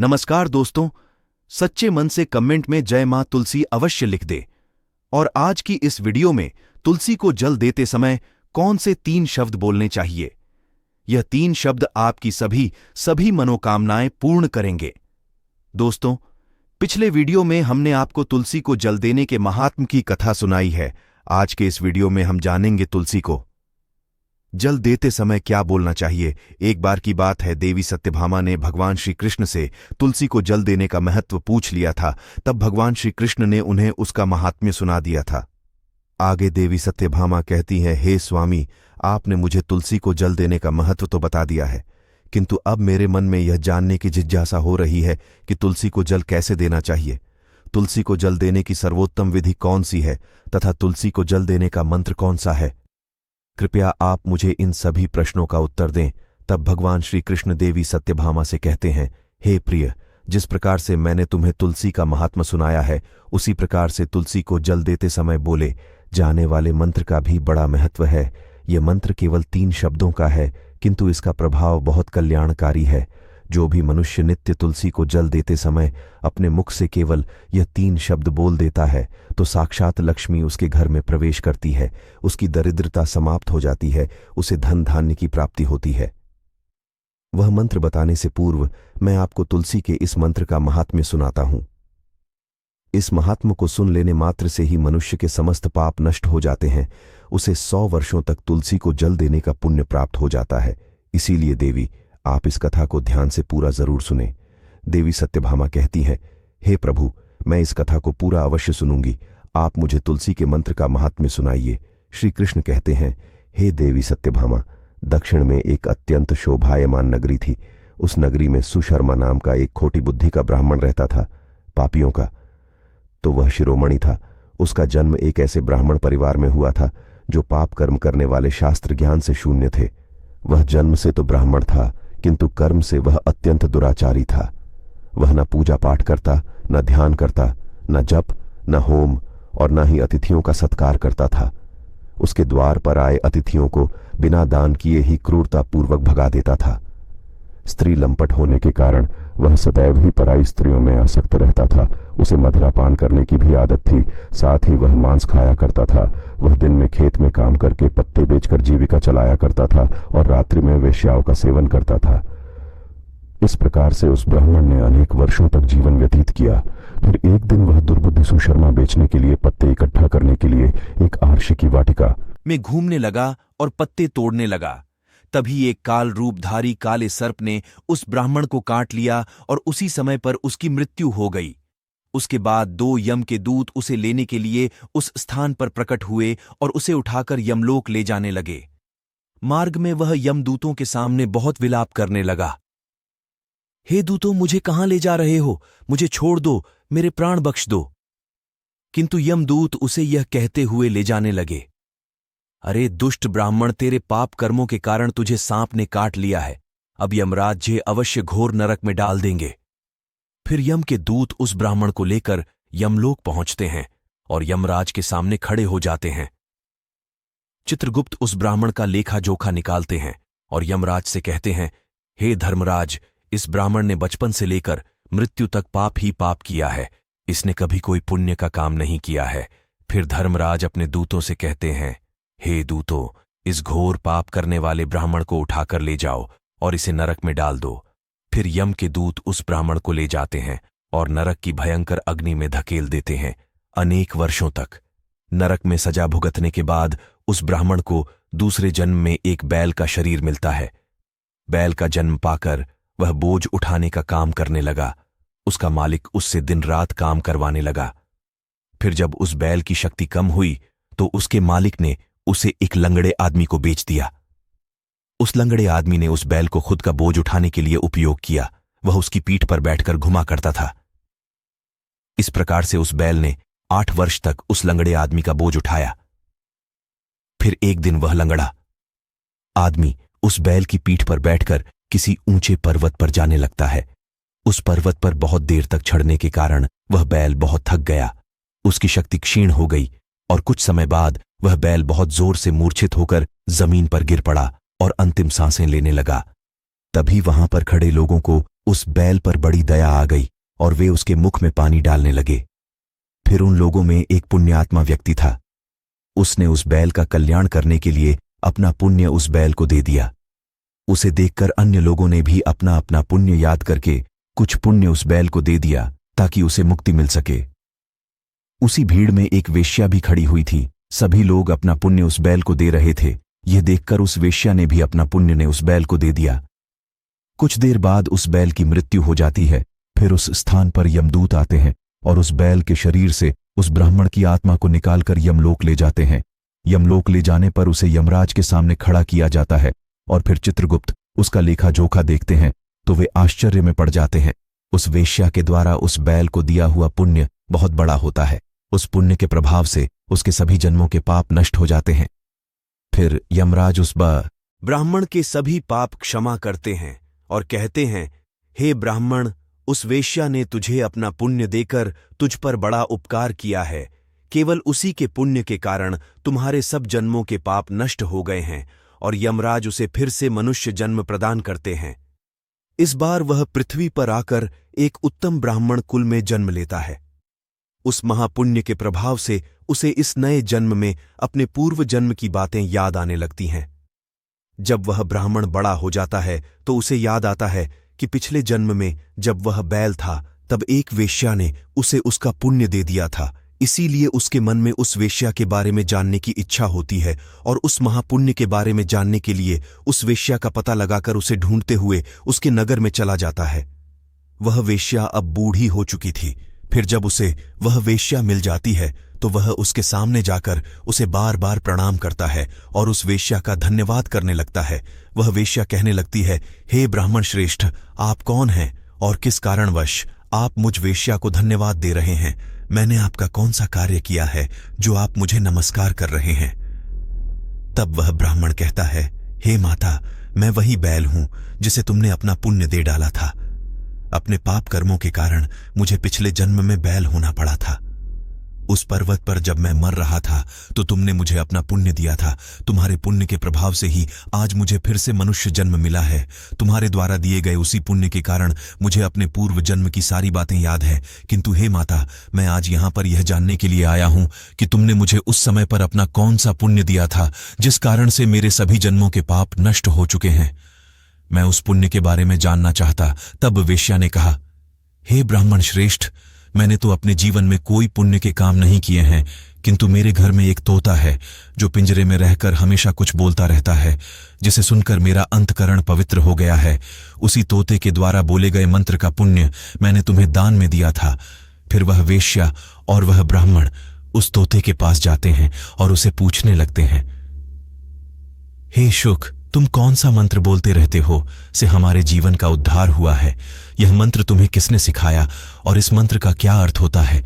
नमस्कार दोस्तों, सच्चे मन से कमेंट में जय मां तुलसी अवश्य लिख दे। और आज की इस वीडियो में तुलसी को जल देते समय कौन से 3 शब्द बोलने चाहिए। यह 3 शब्द आपकी सभी मनोकामनाएं पूर्ण करेंगे। दोस्तों, पिछले वीडियो में हमने आपको तुलसी को जल देने के महात्म की कथा सुनाई है। आज के इस वीडियो में हम जानेंगे तुलसी को जल देते समय क्या बोलना चाहिए। एक बार की बात है, देवी सत्यभामा ने भगवान श्री कृष्ण से तुलसी को जल देने का महत्व पूछ लिया था। तब भगवान श्री कृष्ण ने उन्हें उसका महात्म्य सुना दिया था। आगे देवी सत्यभामा कहती हैं, हे स्वामी, आपने मुझे तुलसी को जल देने का महत्व तो बता दिया है, किंतु अब मेरे मन में यह जानने की जिज्ञासा हो रही है कि तुलसी को जल कैसे देना चाहिए। तुलसी को जल देने की सर्वोत्तम विधि कौन सी है तथा तुलसी को जल देने का मंत्र कौन सा है। कृपया आप मुझे इन सभी प्रश्नों का उत्तर दें। तब भगवान श्री कृष्ण देवी सत्यभामा से कहते हैं, हे प्रिय, जिस प्रकार से मैंने तुम्हें तुलसी का महात्म्य सुनाया है, उसी प्रकार से तुलसी को जल देते समय बोले जाने वाले मंत्र का भी बड़ा महत्व है। यह मंत्र केवल 3 शब्दों का है, किंतु इसका प्रभाव बहुत कल्याणकारी है। जो भी मनुष्य नित्य तुलसी को जल देते समय अपने मुख से केवल यह 3 शब्द बोल देता है, तो साक्षात लक्ष्मी उसके घर में प्रवेश करती है, उसकी दरिद्रता समाप्त हो जाती है, उसे धन धान्य की प्राप्ति होती है। वह मंत्र बताने से पूर्व मैं आपको तुलसी के इस मंत्र का महात्म्य सुनाता हूं। इस महात्म्य को सुन लेने मात्र से ही मनुष्य के समस्त पाप नष्ट हो जाते हैं। उसे 100 वर्षों तक तुलसी को जल देने का पुण्य प्राप्त हो जाता है। इसीलिए देवी, आप इस कथा को ध्यान से पूरा जरूर सुने। देवी सत्यभामा कहती है, हे प्रभु, मैं इस कथा को पूरा अवश्य सुनूंगी। आप मुझे तुलसी के मंत्र का महात्म्य सुनाइए। श्री कृष्ण कहते हैं, हे देवी सत्यभामा, दक्षिण में एक अत्यंत शोभायमान नगरी थी। उस नगरी में सुशर्मा नाम का एक खोटी बुद्धि का ब्राह्मण रहता था, पापियों का तो वह शिरोमणि था। उसका जन्म एक ऐसे ब्राह्मण परिवार में हुआ था जो पाप कर्म करने वाले शास्त्र ज्ञान से शून्य थे। वह जन्म से तो ब्राह्मण था, किंतु कर्म से वह अत्यंत दुराचारी था। वह न पूजा पाठ करता, न ध्यान करता, न जप, न होम और न ही अतिथियों का सत्कार करता था। उसके द्वार पर आए अतिथियों को बिना दान किए ही क्रूरतापूर्वक भगा देता था। स्त्री लंपट होने के कारण वह सदैव ही पराई स्त्रियों में आसक्त रहता था। उसे मदिरा पान करने की भी आदत थी, साथ ही वह मांस खाया करता था। वह दिन में खेत में काम करके पत्ते बेचकर जीविका चलाया करता था और रात्रि में वेश्याओं का सेवन करता था। इस प्रकार से उस ब्राह्मण ने अनेक वर्षों तक जीवन व्यतीत किया। फिर एक दिन वह दुर्बुद्धि सुशर्मा बेचने के लिए पत्ते इकट्ठा करने के लिए एक आर्षि की वाटिका में घूमने लगा और पत्ते तोड़ने लगा। तभी एक काल रूपधारी काले सर्प ने उस ब्राह्मण को काट लिया और उसी समय पर उसकी मृत्यु हो गई। उसके बाद 2 यम के दूत उसे लेने के लिए उस स्थान पर प्रकट हुए और उसे उठाकर यमलोक ले जाने लगे। मार्ग में वह यमदूतों के सामने बहुत विलाप करने लगा, हे दूतों, मुझे कहां ले जा रहे हो? मुझे छोड़ दो, मेरे प्राण बख्श दो। किंतु यमदूत उसे यह कहते हुए ले जाने लगे, अरे दुष्ट ब्राह्मण, तेरे पाप कर्मों के कारण तुझे सांप ने काट लिया है। अब यमराज अवश्य घोर नरक में डाल देंगे। फिर यम के दूत उस ब्राह्मण को लेकर यमलोक पहुंचते हैं और यमराज के सामने खड़े हो जाते हैं। चित्रगुप्त उस ब्राह्मण का लेखा जोखा निकालते हैं और यमराज से कहते हैं, हे धर्मराज, इस ब्राह्मण ने बचपन से लेकर मृत्यु तक पाप ही पाप किया है। इसने कभी कोई पुण्य का काम नहीं किया है। फिर धर्मराज अपने दूतों से कहते हैं, हे दूतों, इस घोर पाप करने वाले ब्राह्मण को उठाकर ले जाओ और इसे नरक में डाल दो। फिर यम के दूत उस ब्राह्मण को ले जाते हैं और नरक की भयंकर अग्नि में धकेल देते हैं अनेक वर्षों तक। नरक में सजा भुगतने के बाद उस ब्राह्मण को दूसरे जन्म में एक बैल का शरीर मिलता है। बैल का जन्म पाकर वह बोझ उठाने का काम करने लगा। उसका मालिक उससे दिन रात काम करवाने लगा। फिर जब उस बैल की शक्ति कम हुई तो उसके मालिक ने उसे एक लंगड़े आदमी को बेच दिया। उस लंगड़े आदमी ने उस बैल को खुद का बोझ उठाने के लिए उपयोग किया। वह उसकी पीठ पर बैठकर घुमा करता था। इस प्रकार से उस बैल ने 8 वर्ष तक उस लंगड़े आदमी का बोझ उठाया। फिर एक दिन वह लंगड़ा आदमी उस बैल की पीठ पर बैठकर किसी ऊंचे पर्वत पर जाने लगता है। उस पर्वत पर बहुत देर तक चढ़ने के कारण वह बैल बहुत थक गया। उसकी शक्ति क्षीण हो गई और कुछ समय बाद वह बैल बहुत जोर से मूर्छित होकर जमीन पर गिर पड़ा और अंतिम सांसें लेने लगा। तभी वहां पर खड़े लोगों को उस बैल पर बड़ी दया आ गई और वे उसके मुख में पानी डालने लगे। फिर उन लोगों में एक पुण्यात्मा व्यक्ति था। उसने उस बैल का कल्याण करने के लिए अपना पुण्य उस बैल को दे दिया। उसे देखकर अन्य लोगों ने भी अपना अपना पुण्य याद करके कुछ पुण्य उस बैल को दे दिया ताकि उसे मुक्ति मिल सके। उसी भीड़ में एक वेश्या भी खड़ी हुई थी। सभी लोग अपना पुण्य उस बैल को दे रहे थे। यह देखकर उस वेश्या ने भी अपना पुण्य ने उस बैल को दे दिया। कुछ देर बाद उस बैल की मृत्यु हो जाती है। फिर उस स्थान पर यमदूत आते हैं और उस बैल के शरीर से उस ब्राह्मण की आत्मा को निकालकर यमलोक ले जाते हैं। यमलोक ले जाने पर उसे यमराज के सामने खड़ा किया जाता है और फिर चित्रगुप्त उसका लेखा जोखा देखते हैं तो वे आश्चर्य में पड़ जाते हैं। उस वेश्या के द्वारा उस बैल को दिया हुआ पुण्य बहुत बड़ा होता है। उस पुण्य के प्रभाव से उसके सभी जन्मों के पाप नष्ट हो जाते हैं। फिर यमराज उस ब्राह्मण के सभी पाप क्षमा करते हैं और कहते हैं, हे ब्राह्मण, उस वेश्या ने तुझे अपना पुण्य देकर तुझ पर बड़ा उपकार किया है। केवल उसी के पुण्य के कारण तुम्हारे सब जन्मों के पाप नष्ट हो गए हैं और यमराज उसे फिर से मनुष्य जन्म प्रदान करते हैं। इस बार वह पृथ्वी पर आकर एक उत्तम ब्राह्मण कुल में जन्म लेता है। उस महापुण्य के प्रभाव से उसे इस नए जन्म में अपने पूर्व जन्म की बातें याद आने लगती हैं। जब वह ब्राह्मण बड़ा हो जाता है तो उसे याद आता है कि पिछले जन्म में जब वह बैल था तब एक वेश्या ने उसे उसका पुण्य दे दिया था। इसीलिए उसके मन में उस वेश्या के बारे में जानने की इच्छा होती है और उस महापुण्य के बारे में जानने के लिए उस वेश्या का पता लगाकर उसे ढूंढते हुए उसके नगर में चला जाता है। वह वेश्या अब बूढ़ी हो चुकी थी। फिर जब उसे वह वेश्या मिल जाती है तो वह उसके सामने जाकर उसे बार बार प्रणाम करता है और उस वेश्या का धन्यवाद करने लगता है। वह वेश्या कहने लगती है, हे ब्राह्मण श्रेष्ठ, आप कौन हैं और किस कारणवश आप मुझ वेश्या को धन्यवाद दे रहे हैं? मैंने आपका कौन सा कार्य किया है जो आप मुझे नमस्कार कर रहे हैं? तब वह ब्राह्मण कहता है, हे माता, मैं वही बैल हूं जिसे तुमने अपना पुण्य दे डाला था। अपने पाप कर्मों के कारण मुझे पिछले जन्म में बैल होना पड़ा था। उस पर्वत पर जब मैं मर रहा था तो तुमने मुझे अपना पुण्य दिया था। तुम्हारे पुण्य के प्रभाव से ही आज मुझे फिर से मनुष्य जन्म मिला है। तुम्हारे द्वारा दिए गए उसी पुण्य के कारण मुझे अपने पूर्व जन्म की सारी बातें याद है। किंतु हे माता, मैं आज यहाँ पर यह जानने के लिए आया हूँ कि तुमने मुझे उस समय पर अपना कौन सा पुण्य दिया था जिस कारण से मेरे सभी जन्मों के पाप नष्ट हो चुके हैं। मैं उस पुण्य के बारे में जानना चाहता। तब वेश्या ने कहा, हे ब्राह्मण श्रेष्ठ, मैंने तो अपने जीवन में कोई पुण्य के काम नहीं किए हैं, किंतु मेरे घर में एक तोता है जो पिंजरे में रहकर हमेशा कुछ बोलता रहता है, जिसे सुनकर मेरा अंतकरण पवित्र हो गया है। उसी तोते के द्वारा बोले गए मंत्र का पुण्य मैंने तुम्हें दान में दिया था। फिर वह वेश्या और वह ब्राह्मण उस तोते के पास जाते हैं और उसे पूछने लगते हैं, हे शुक, तुम कौन सा मंत्र बोलते रहते हो से हमारे जीवन का उद्धार हुआ है? यह मंत्र तुम्हें किसने सिखाया और इस मंत्र का क्या अर्थ होता है?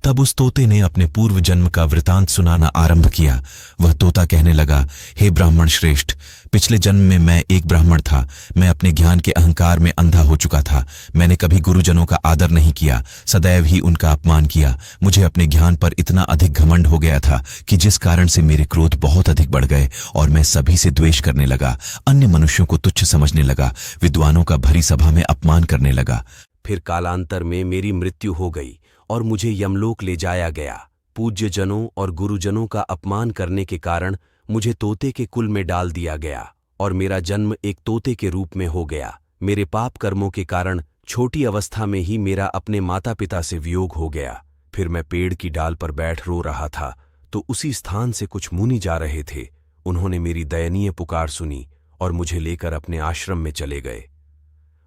तब उस तोते ने अपने पूर्व जन्म का वृतांत सुनाना आरंभ किया। वह तोता कहने लगा, हे ब्राह्मण श्रेष्ठ, पिछले जन्म में मैं एक ब्राह्मण था। मैं अपने ज्ञान के अहंकार में अंधा हो चुका था। मैंने कभी गुरुजनों का आदर नहीं किया, सदैव ही उनका अपमान किया। मुझे अपने ज्ञान पर इतना अधिक घमंड हो गया था कि जिस कारण से मेरे क्रोध बहुत अधिक बढ़ गए और मैं सभी से द्वेष करने लगा, अन्य मनुष्यों को तुच्छ समझने लगा, विद्वानों का भरी सभा में अपमान करने लगा। फिर कालांतर में मेरी मृत्यु हो गई और मुझे यमलोक ले जाया गया। पूज्य जनों और गुरुजनों का अपमान करने के कारण मुझे तोते के कुल में डाल दिया गया और मेरा जन्म एक तोते के रूप में हो गया। मेरे पाप कर्मों के कारण छोटी अवस्था में ही मेरा अपने माता पिता से वियोग हो गया। फिर मैं पेड़ की डाल पर बैठ रो रहा था तो उसी स्थान से कुछ मुनि जा रहे थे। उन्होंने मेरी दयनीय पुकार सुनी और मुझे लेकर अपने आश्रम में चले गए।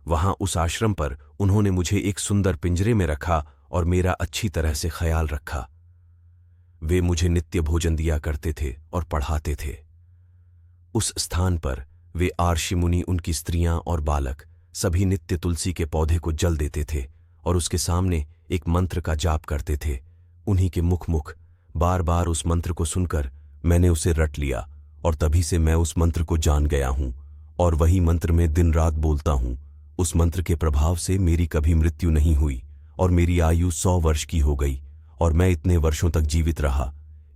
वहां उस आश्रम पर उन्होंने मुझे एक सुंदर पिंजरे में रखा और मेरा अच्छी तरह से ख्याल रखा। वे मुझे नित्य भोजन दिया करते थे और पढ़ाते थे। उस स्थान पर वे आर्षि मुनि, उनकी स्त्रियां और बालक सभी नित्य तुलसी के पौधे को जल देते थे और उसके सामने एक मंत्र का जाप करते थे। उन्हीं के मुख बार बार उस मंत्र को सुनकर मैंने उसे रट लिया और तभी से मैं उस मंत्र को जान गया हूं और वही मंत्र में दिन रात बोलता हूं। उस मंत्र के प्रभाव से मेरी कभी मृत्यु नहीं हुई और मेरी आयु 100 वर्ष की हो गई और मैं इतने वर्षों तक जीवित रहा।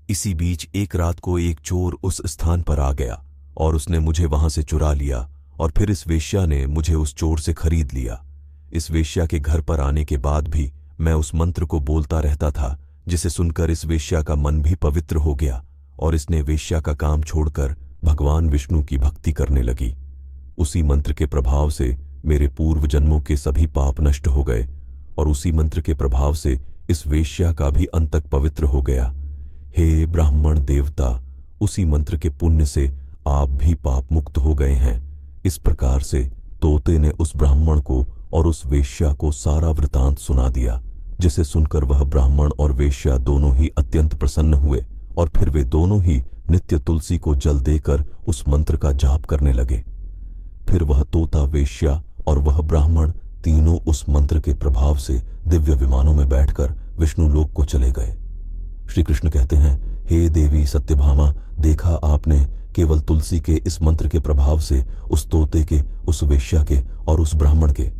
इसी बीच एक रात को एक चोर उस स्थान पर आ गया और उसने मुझे वहां से चुरा लिया और फिर इस वेश्या ने मुझे उस चोर से खरीद लिया। इस वेश्या के घर पर आने के बाद भी मैं उस मंत्र को बोलता रहता था, जिसे सुनकर इस वेश्या का मन भी पवित्र हो गया और इसने वेश्या का काम छोड़कर भगवान विष्णु की भक्ति करने लगी। उसी मंत्र के प्रभाव से मेरे पूर्व जन्मों के सभी पाप नष्ट हो गए और उसी मंत्र के प्रभाव से इस वेश्या का भी अंतक पवित्र हो गया। हे ब्राह्मण देवता, उसी मंत्र के पुण्य से आप भी पाप मुक्त हो गए हैं। इस प्रकार से तोते ने उस ब्राह्मण को और उस वेश्या को सारा वृतांत सुना दिया, जिसे सुनकर वह ब्राह्मण और वेश्या दोनों ही अत्यंत प्रसन्न हुए और फिर वे दोनों ही नित्य तुलसी को जल देकर उस मंत्र का जाप करने लगे। फिर वह तोता, वेश्या और वह ब्राह्मण तीनों उस मंत्र के प्रभाव से दिव्य विमानों में बैठकर विष्णु लोक को चले गए। श्री कृष्ण कहते हैं, हे देवी सत्यभामा, देखा आपने, केवल तुलसी के इस मंत्र के प्रभाव से उस तोते के, उस वेश्या के और उस ब्राह्मण के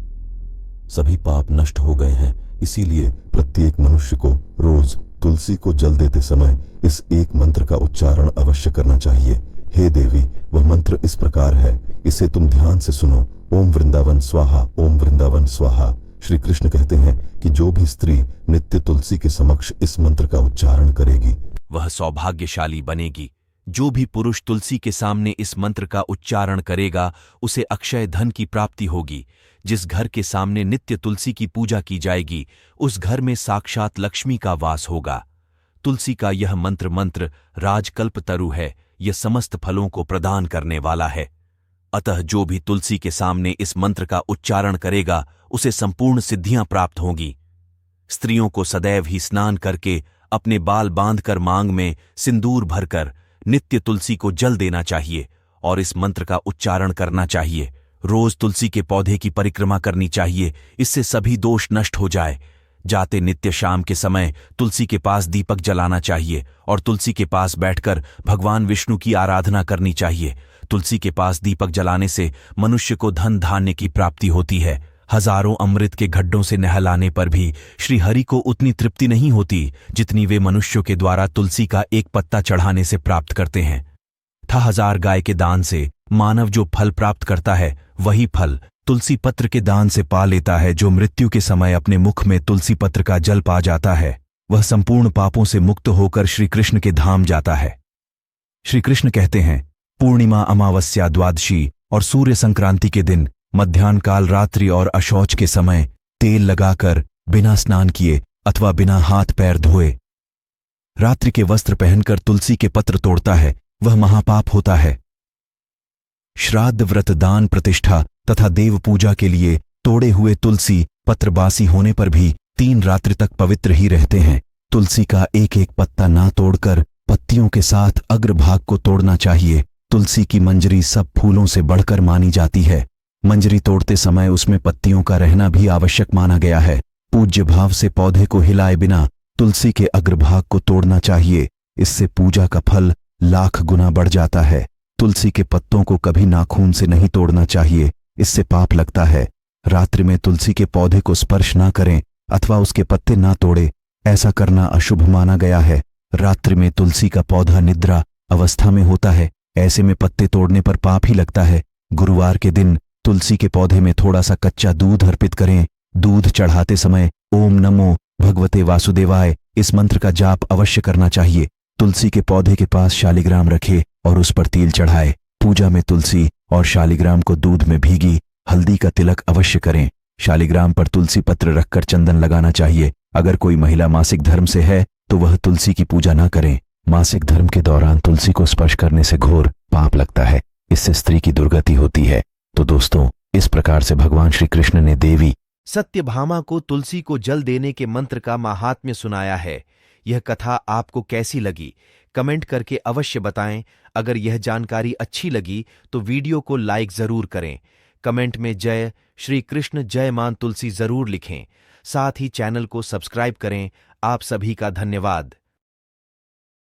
सभी पाप नष्ट हो गए हैं। इसीलिए प्रत्येक मनुष्य को रोज तुलसी को जल देते समय इस एक मंत्र का उच्चारण अवश्य करना चाहिए। हे देवी, वह मंत्र इस प्रकार है, इसे तुम ध्यान से सुनो। ओम वृंदावन स्वाहा, ओम वृंदावन स्वाहा। श्री कृष्ण कहते हैं कि जो भी स्त्री नित्य तुलसी के समक्ष इस मंत्र का उच्चारण करेगी वह सौभाग्यशाली बनेगी। जो भी पुरुष तुलसी के सामने इस मंत्र का उच्चारण करेगा उसे अक्षय धन की प्राप्ति होगी। जिस घर के सामने नित्य तुलसी की पूजा की जाएगी उस घर में साक्षात लक्ष्मी का वास होगा। तुलसी का यह मंत्र राजकल्पतरु है, यह समस्त फलों को प्रदान करने वाला है। अतः जो भी तुलसी के सामने इस मंत्र का उच्चारण करेगा उसे संपूर्ण सिद्धियां प्राप्त होंगी। स्त्रियों को सदैव ही स्नान करके अपने बाल बांधकर मांग में सिंदूर भरकर नित्य तुलसी को जल देना चाहिए और इस मंत्र का उच्चारण करना चाहिए। रोज तुलसी के पौधे की परिक्रमा करनी चाहिए, इससे सभी दोष नष्ट हो जाए। जाते नित्य शाम के समय तुलसी के पास दीपक जलाना चाहिए और तुलसी के पास बैठकर भगवान विष्णु की आराधना करनी चाहिए। तुलसी के पास दीपक जलाने से मनुष्य को धन धान्य की प्राप्ति होती है। हजारों अमृत के गड्ढों से नहलाने पर भी श्री हरि को उतनी तृप्ति नहीं होती जितनी वे मनुष्यों के द्वारा तुलसी का एक पत्ता चढ़ाने से प्राप्त करते हैं। 1000 गाय के दान से मानव जो फल प्राप्त करता है वही फल तुलसी पत्र के दान से पा लेता है। जो मृत्यु के समय अपने मुख में तुलसी पत्र का जल पा जाता है वह संपूर्ण पापों से मुक्त होकर श्री कृष्ण के धाम जाता है। श्री कृष्ण कहते हैं, पूर्णिमा, अमावस्या, द्वादशी और सूर्य संक्रांति के दिन मध्याह्न काल, रात्रि और अशौच के समय तेल लगाकर बिना स्नान किए अथवा बिना हाथ पैर धोए रात्रि के वस्त्र पहनकर तुलसी के पत्र तोड़ता है वह महापाप होता है। श्राद्ध, व्रत, दान, प्रतिष्ठा तथा देव पूजा के लिए तोड़े हुए तुलसी पत्र बासी होने पर भी 3 रात्रि तक पवित्र ही रहते हैं। तुलसी का एक एक पत्ता ना तोड़कर पत्तियों के साथ अग्रभाग को तोड़ना चाहिए। तुलसी की मंजरी सब फूलों से बढ़कर मानी जाती है। मंजरी तोड़ते समय उसमें पत्तियों का रहना भी आवश्यक माना गया है। पूज्य भाव से पौधे को हिलाए बिना तुलसी के अग्रभाग को तोड़ना चाहिए। इससे पूजा का फल लाख गुना बढ़ जाता है। तुलसी के पत्तों को कभी नाखून से नहीं तोड़ना चाहिए, इससे पाप लगता है। रात्रि में तुलसी के पौधे को स्पर्श ना करें अथवा उसके पत्ते ना तोड़े, ऐसा करना अशुभ माना गया है। रात्रि में तुलसी का पौधा निद्रा अवस्था में होता है, ऐसे में पत्ते तोड़ने पर पाप ही लगता है। गुरुवार के दिन तुलसी के पौधे में थोड़ा सा कच्चा दूध अर्पित करें। दूध चढ़ाते समय ओम नमो भगवते वासुदेवाय इस मंत्र का जाप अवश्य करना चाहिए। तुलसी के पौधे के पास शालिग्राम रखे और उस पर तिल चढ़ाए। पूजा में तुलसी और शालिग्राम को दूध में भीगी हल्दी का तिलक अवश्य करें। शालिग्राम पर तुलसी पत्र रखकर चंदन लगाना चाहिए। अगर कोई महिला मासिक धर्म से है तो वह तुलसी की पूजा न करें। मासिक धर्म के दौरान तुलसी को स्पर्श करने से घोर पाप लगता है, इससे स्त्री की दुर्गति होती है। तो दोस्तों, इस प्रकार से भगवान श्री कृष्ण ने देवी सत्यभामा को तुलसी को जल देने के मंत्र का महात्म्य सुनाया है। यह कथा आपको कैसी लगी कमेंट करके अवश्य बताएं। अगर यह जानकारी अच्छी लगी तो वीडियो को लाइक जरूर करें। कमेंट में जय श्री कृष्ण, जय मां तुलसी जरूर लिखें। साथ ही चैनल को सब्सक्राइब करें। आप सभी का धन्यवाद।